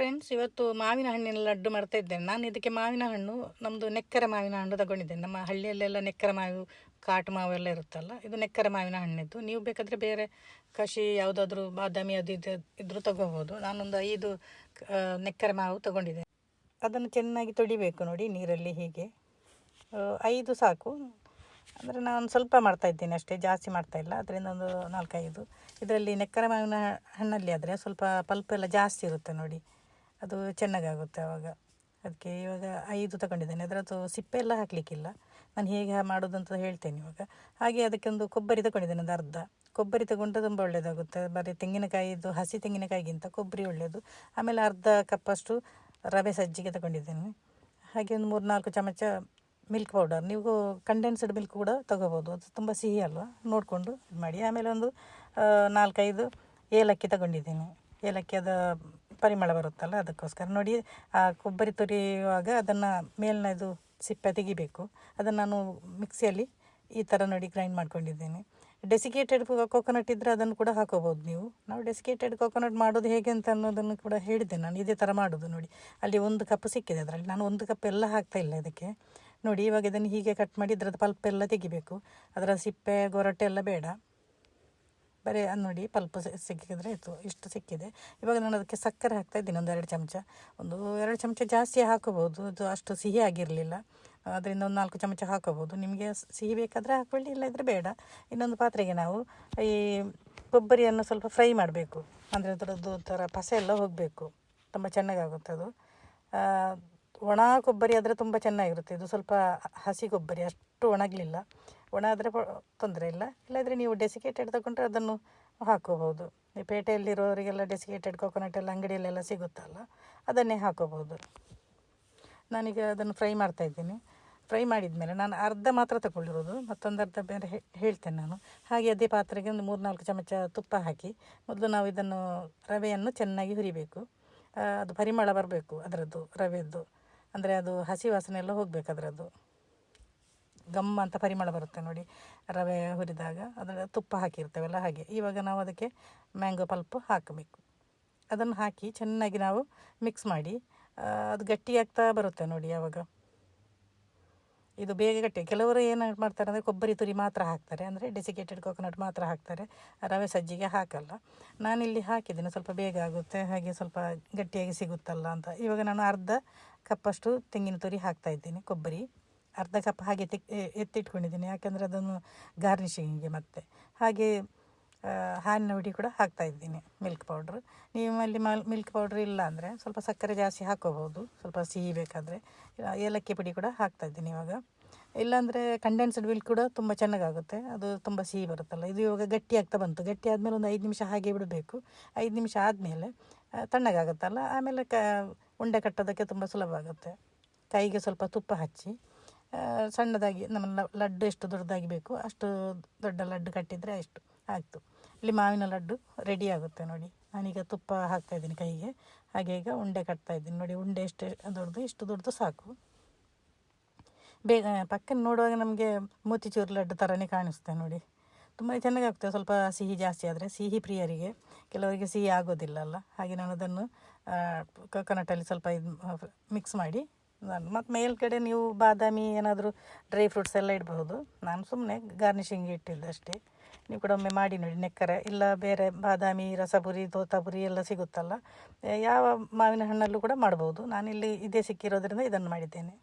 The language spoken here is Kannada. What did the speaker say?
ಫ್ರೆಂಡ್ಸ್, ಇವತ್ತು ಮಾವಿನ ಹಣ್ಣಿನ ಲಡ್ಡು ಮಾಡ್ತಾ ಇದ್ದೇನೆ. ನಾನು ಇದಕ್ಕೆ ಮಾವಿನ ಹಣ್ಣು ನಮ್ಮದು ನೆಕ್ಕರ ಮಾವಿನ ಹಣ್ಣು ತಗೊಂಡಿದ್ದೇನೆ. ನಮ್ಮ ಹಳ್ಳಿಯಲ್ಲೆಲ್ಲ ನೆಕ್ಕರ ಮಾವು, ಕಾಟು ಮಾವು ಎಲ್ಲ ಇರುತ್ತಲ್ಲ, ಇದು ನೆಕ್ಕರ ಮಾವಿನ ಹಣ್ಣಿದ್ದು. ನೀವು ಬೇಕಾದರೆ ಬೇರೆ ಕಷಿ ಯಾವುದಾದ್ರೂ ಬಾದಾಮಿ ಅದು ಇದು ಇದ್ರೂ ತಗೋಬೋದು. ನಾನೊಂದು 5 ನೆಕ್ಕರ ಮಾವು ತಗೊಂಡಿದ್ದೇನೆ. ಅದನ್ನು ಚೆನ್ನಾಗಿ ತೊಡಿಬೇಕು ನೋಡಿ ನೀರಲ್ಲಿ. ಹೀಗೆ 5 ಸಾಕು. ಅಂದರೆ ನಾನು ಸ್ವಲ್ಪ ಮಾಡ್ತಾಯಿದ್ದೀನಿ ಅಷ್ಟೇ, ಜಾಸ್ತಿ ಮಾಡ್ತಾಯಿಲ್ಲ. ಅದರಿಂದ ಒಂದು 4-5. ಇದರಲ್ಲಿ ನೆಕ್ಕರ ಮಾವಿನ ಹಣ್ಣಲ್ಲಿ ಆದರೆ ಸ್ವಲ್ಪ ಪಲ್ಪ್ ಎಲ್ಲ ಜಾಸ್ತಿ ಇರುತ್ತೆ ನೋಡಿ, ಅದು ಚೆನ್ನಾಗಾಗುತ್ತೆ ಆವಾಗ. ಅದಕ್ಕೆ ಇವಾಗ 5 ತಗೊಂಡಿದ್ದೇನೆ. ಅದರದ್ದು ಸಿಪ್ಪೆ ಎಲ್ಲ ಹಾಕಲಿಕ್ಕಿಲ್ಲ. ನಾನು ಹೇಗೆ ಮಾಡೋದು ಅಂತ ಹೇಳ್ತೇನೆ ಇವಾಗ. ಹಾಗೆ ಅದಕ್ಕೆ ಒಂದು ಕೊಬ್ಬರಿ ತಗೊಂಡಿದ್ದೇನೆ, ಒಂದು ಅರ್ಧ ಕೊಬ್ಬರಿ ತಗೊಂಡ್ರೆ ತುಂಬ ಒಳ್ಳೆಯದಾಗುತ್ತೆ. ಬರೀ ತೆಂಗಿನಕಾಯಿದು ಹಸಿ ತೆಂಗಿನಕಾಯಿಗಿಂತ ಕೊಬ್ಬರಿ ಒಳ್ಳೆಯದು. ಆಮೇಲೆ ಅರ್ಧ ಕಪ್ಪಷ್ಟು ರವೆ ಸಜ್ಜಿಗೆ ತಗೊಂಡಿದ್ದೇನೆ. ಹಾಗೆ ಒಂದು 3-4 ಚಮಚ ಮಿಲ್ಕ್ ಪೌಡರ್. ನೀವು ಕಂಡೆನ್ಸ್ಡ್ ಮಿಲ್ಕ್ ಕೂಡ ತಗೋಬೋದು, ಅದು ತುಂಬ ಸಿಹಿ ಅಲ್ವಾ, ನೋಡಿಕೊಂಡು ಇದು ಮಾಡಿ. ಆಮೇಲೆ ಒಂದು 4-5 ಏಲಕ್ಕಿ ತಗೊಂಡಿದ್ದೀನಿ. ಏಲಕ್ಕಿ ಅದು ಪರಿಮಳ ಬರುತ್ತಲ್ಲ, ಅದಕ್ಕೋಸ್ಕರ. ನೋಡಿ, ಆ ಕೊಬ್ಬರಿ ತುರಿಯುವಾಗ ಅದನ್ನು ಮೇಲಿನ ಇದು ಸಿಪ್ಪೆ ತೆಗಿಬೇಕು. ಅದನ್ನು ನಾನು ಮಿಕ್ಸಿಯಲ್ಲಿ ಈ ಥರ ನೋಡಿ ಗ್ರೈಂಡ್ ಮಾಡ್ಕೊಂಡಿದ್ದೀನಿ. ಡೆಸಿಕೇಟೆಡ್ ಕೊಕೊನಟ್ ಇದ್ದರೆ ಅದನ್ನು ಕೂಡ ಹಾಕೋಬೋದು ನೀವು. ನಾವು ಡೆಸಿಕೇಟೆಡ್ ಕೊಕೊನಟ್ ಮಾಡೋದು ಹೇಗೆ ಅಂತ ಅನ್ನೋದನ್ನು ಕೂಡ ಹೇಳಿದ್ದೇನೆ ನಾನು. ಇದೇ ಥರ ಮಾಡೋದು ನೋಡಿ. ಅಲ್ಲಿ 1 ಕಪ್ ಸಿಕ್ಕಿದೆ ಅದರಲ್ಲಿ. ನಾನು 1 ಕಪ್ ಎಲ್ಲ ಹಾಕ್ತಾಯಿಲ್ಲ ಇದಕ್ಕೆ ನೋಡಿ. ಇವಾಗ ಇದನ್ನು ಹೀಗೆ ಕಟ್ ಮಾಡಿ ಇದ್ರದ್ದು ಪಲ್ಪ್ ಎಲ್ಲ ತೆಗಿಬೇಕು. ಅದರ ಸಿಪ್ಪೆ ಗೊರಟೆ ಎಲ್ಲ ಬೇಡ, ಬರೀ ಅದು ನೋಡಿ ಪಲ್ಪ್ ಸಿಕ್ಕಿದ್ರೆ ಆಯಿತು. ಇಷ್ಟು ಸಿಕ್ಕಿದೆ. ಇವಾಗ ನಾನು ಅದಕ್ಕೆ ಸಕ್ಕರೆ ಹಾಕ್ತಾಯಿದ್ದೀನಿ, ಒಂದು 2 ಚಮಚ. ಒಂದು 2 ಚಮಚ ಜಾಸ್ತಿ ಹಾಕೋಬೋದು, ಅದು ಅಷ್ಟು ಸಿಹಿ ಆಗಿರಲಿಲ್ಲ. ಅದರಿಂದ ಒಂದು 4 ಚಮಚ ಹಾಕೋಬೋದು. ನಿಮಗೆ ಸಿಹಿ ಬೇಕಾದರೆ ಹಾಕ್ಕೊಳ್ಳಿ, ಇಲ್ಲದಿದ್ದರೆ ಬೇಡ. ಇನ್ನೊಂದು ಪಾತ್ರೆಗೆ ನಾವು ಈ ಕೊಬ್ಬರಿಯನ್ನು ಸ್ವಲ್ಪ ಫ್ರೈ ಮಾಡಬೇಕು. ಅಂದರೆ ಅದರದ್ದು ಥರ ಪಸೆ ಎಲ್ಲ ಹೋಗಬೇಕು, ತುಂಬ ಚೆನ್ನಾಗಾಗುತ್ತೆ ಅದು. ಒಣ ಕೊಬ್ಬರಿ ಆದರೆ ತುಂಬ ಚೆನ್ನಾಗಿರುತ್ತೆ. ಇದು ಸ್ವಲ್ಪ ಹಸಿ ಕೊಬ್ಬರಿ, ಅಷ್ಟು ಒಣಗಲಿಲ್ಲ. ಒಣ ಆದರೆ ತೊಂದರೆ ಇಲ್ಲ. ಇಲ್ಲಾಂದರೆ ನೀವು ಡೆಸಿಕೇಟೆಡ್ ತಗೊಂಡ್ರೆ ಅದನ್ನು ಹಾಕೋಬೋದು. ಈ ಪೇಟೆಯಲ್ಲಿರೋರಿಗೆಲ್ಲ ಡೆಸಿಕೇಟೆಡ್ ಕೊಕೊನಟ್ ಎಲ್ಲ ಅಂಗಡಿಯಲ್ಲೆಲ್ಲ ಸಿಗುತ್ತಲ್ಲ, ಅದನ್ನೇ ಹಾಕೋಬೋದು. ನಾನೀಗ ಅದನ್ನು ಫ್ರೈ ಮಾಡ್ತಾಯಿದ್ದೀನಿ. ಫ್ರೈ ಮಾಡಿದ ಮೇಲೆ ನಾನು ಅರ್ಧ ಮಾತ್ರ ತಗೊಳ್ಳಿರೋದು, ಮತ್ತೊಂದು ಅರ್ಧ ಬೇರೆ ಹೇಳ್ತೇನೆ ನಾನು. ಹಾಗೆ ಅದೇ ಪಾತ್ರೆಗೆ ಒಂದು 3-4 ಚಮಚ ತುಪ್ಪ ಹಾಕಿ ಮೊದಲು ನಾವು ಇದನ್ನು ರವೆಯನ್ನು ಚೆನ್ನಾಗಿ ಹುರಿಬೇಕು. ಅದು ಪರಿಮಳ ಬರಬೇಕು ಅದರದ್ದು, ರವೆದ್ದು. ಅಂದರೆ ಅದು ಹಸಿ ವಾಸನೆ ಎಲ್ಲ ಹೋಗಬೇಕು ಅದರದ್ದು. ಗಮ್ಮ ಅಂತ ಪರಿಮಳ ಬರುತ್ತೆ ನೋಡಿ ರವೆ ಹುರಿದಾಗ, ಅದರ ತುಪ್ಪ ಹಾಕಿರ್ತೇವಲ್ಲ ಹಾಗೆ. ಇವಾಗ ನಾವು ಅದಕ್ಕೆ ಮ್ಯಾಂಗೋ ಪಲ್ಪು ಹಾಕಬೇಕು. ಅದನ್ನು ಹಾಕಿ ಚೆನ್ನಾಗಿ ನಾವು ಮಿಕ್ಸ್ ಮಾಡಿ, ಅದು ಗಟ್ಟಿಯಾಗ್ತಾ ಬರುತ್ತೆ ನೋಡಿ ಆವಾಗ. ಇದು ಬೇಗ ಗಟ್ಟಿ. ಕೆಲವರು ಏನು ಮಾಡ್ತಾರೆ ಅಂದರೆ ಕೊಬ್ಬರಿ ತುರಿ ಮಾತ್ರ ಹಾಕ್ತಾರೆ, ಅಂದರೆ ಡೆಸಿಕೇಟೆಡ್ ಕೊಕೊನಟ್ ಮಾತ್ರ ಹಾಕ್ತಾರೆ, ರವೆ ಸಜ್ಜಿಗೆ ಹಾಕಲ್ಲ. ನಾನಿಲ್ಲಿ ಹಾಕಿದ್ದೀನಿ, ಸ್ವಲ್ಪ ಬೇಗ ಆಗುತ್ತೆ, ಹಾಗೆ ಸ್ವಲ್ಪ ಗಟ್ಟಿಯಾಗಿ ಸಿಗುತ್ತಲ್ಲ ಅಂತ. ಇವಾಗ ನಾನು ಅರ್ಧ ಕಪ್ಪಷ್ಟು ತೆಂಗಿನ ತುರಿ ಹಾಕ್ತಾಯಿದ್ದೀನಿ. ಕೊಬ್ಬರಿ ಅರ್ಧ ಕಪ್ ಹಾಗೆ ಎತ್ತಿಟ್ಕೊಂಡಿದ್ದೀನಿ, ಯಾಕೆಂದರೆ ಅದನ್ನು ಗಾರ್ನಿಷಿಂಗಿಗೆ. ಮತ್ತು ಹಾಗೆ ಹಾಲಿನ ಹುಡಿ ಕೂಡ ಹಾಕ್ತಾಯಿದ್ದೀನಿ, ಮಿಲ್ಕ್ ಪೌಡ್ರ್. ನಿಮ್ಮಲ್ಲಿ ಮಿಲ್ಕ್ ಪೌಡ್ರ್ ಇಲ್ಲ ಅಂದರೆ ಸ್ವಲ್ಪ ಸಕ್ಕರೆ ಜಾಸ್ತಿ ಹಾಕೋಬೋದು, ಸ್ವಲ್ಪ ಸಿಹಿ ಬೇಕಾದರೆ. ಏಲಕ್ಕಿ ಪುಡಿ ಕೂಡ ಹಾಕ್ತಾಯಿದ್ದೀನಿ ಇವಾಗ. ಇಲ್ಲಾಂದರೆ ಕಂಡೆನ್ಸ್ಡ್ ಮಿಲ್ಕ್ ಕೂಡ ತುಂಬ ಚೆನ್ನಾಗಾಗುತ್ತೆ, ಅದು ತುಂಬ ಸಿಹಿ ಬರುತ್ತಲ್ಲ. ಇದು ಇವಾಗ ಗಟ್ಟಿ ಆಗ್ತಾ ಬಂತು. ಗಟ್ಟಿ ಆದಮೇಲೆ ಒಂದು 5 ನಿಮಿಷ ಹಾಗೆ ಬಿಡಬೇಕು. 5 ನಿಮಿಷ ಆದಮೇಲೆ ತಣ್ಣಗಾಗುತ್ತಲ್ಲ, ಆಮೇಲೆ ಉಂಡೆ ಕಟ್ಟೋದಕ್ಕೆ ತುಂಬ ಸುಲಭ ಆಗುತ್ತೆ. ಕೈಗೆ ಸ್ವಲ್ಪ ತುಪ್ಪ ಹಚ್ಚಿ ಸಣ್ಣದಾಗಿ, ನಮ್ಮ ಲಡ್ಡು ಎಷ್ಟು ದೊಡ್ಡದಾಗಿ ಬೇಕು ಅಷ್ಟು ದೊಡ್ಡ ಲಡ್ಡು ಕಟ್ಟಿದರೆ ಅಷ್ಟು ಆಯಿತು. ಇಲ್ಲಿ ಮಾವಿನ ಲಡ್ಡು ರೆಡಿ ಆಗುತ್ತೆ ನೋಡಿ. ನಾನೀಗ ತುಪ್ಪ ಹಾಕ್ತಾಯಿದ್ದೀನಿ ಕೈಗೆ. ಹಾಗೆ ಈಗ ಉಂಡೆ ಕಟ್ತಾಯಿದ್ದೀನಿ ನೋಡಿ. ಉಂಡೆ ಎಷ್ಟು ದೊಡ್ಡದು, ಇಷ್ಟು ದೊಡ್ಡದು ಸಾಕು. ಬೇಗ ಪಕ್ಕನ ನೋಡುವಾಗ ನಮಗೆ ಮೋತಿಚೂರು ಲಡ್ಡು ಥರನೇ ಕಾಣಿಸುತ್ತೆ ನೋಡಿ. ತುಂಬ ಚೆನ್ನಾಗಾಗ್ತದೆ. ಸ್ವಲ್ಪ ಸಿಹಿ ಜಾಸ್ತಿ ಆದರೆ, ಸಿಹಿ ಪ್ರಿಯರಿಗೆ, ಕೆಲವರಿಗೆ ಸಿಹಿ ಆಗೋದಿಲ್ಲಲ್ಲ, ಹಾಗೆ ನಾನು ಅದನ್ನು ಕೊಕೊನಟಲ್ಲಿ ಸ್ವಲ್ಪ ಇದು ಮಿಕ್ಸ್ ಮಾಡಿ ಮತ್ತು ಮೇಲ್ಗಡೆ ನೀವು ಬಾದಾಮಿ ಏನಾದರೂ ಡ್ರೈ ಫ್ರೂಟ್ಸ್ ಎಲ್ಲ ಇಡಬಹುದು. ನಾನು ಸುಮ್ಮನೆ ಗಾರ್ನಿಷಿಂಗ್ ಇಟ್ಟಿದ್ದಷ್ಟೇ. ನೀವು ಕೂಡ ಒಮ್ಮೆ ಮಾಡಿ ನೋಡಿ. ನೆಕ್ಕರೆ ಇಲ್ಲ ಬೇರೆ ಬಾದಾಮಿ, ರಸಪುರಿ, ತೋತಾಪುರಿ ಎಲ್ಲ ಸಿಗುತ್ತಲ್ಲ, ಯಾವ ಮಾವಿನ ಹಣ್ಣಲ್ಲೂ ಕೂಡ ಮಾಡ್ಬೋದು. ನಾನಿಲ್ಲಿ ಇದೇ ಸಿಕ್ಕಿರೋದ್ರಿಂದ ಇದನ್ನು ಮಾಡಿದ್ದೇನೆ.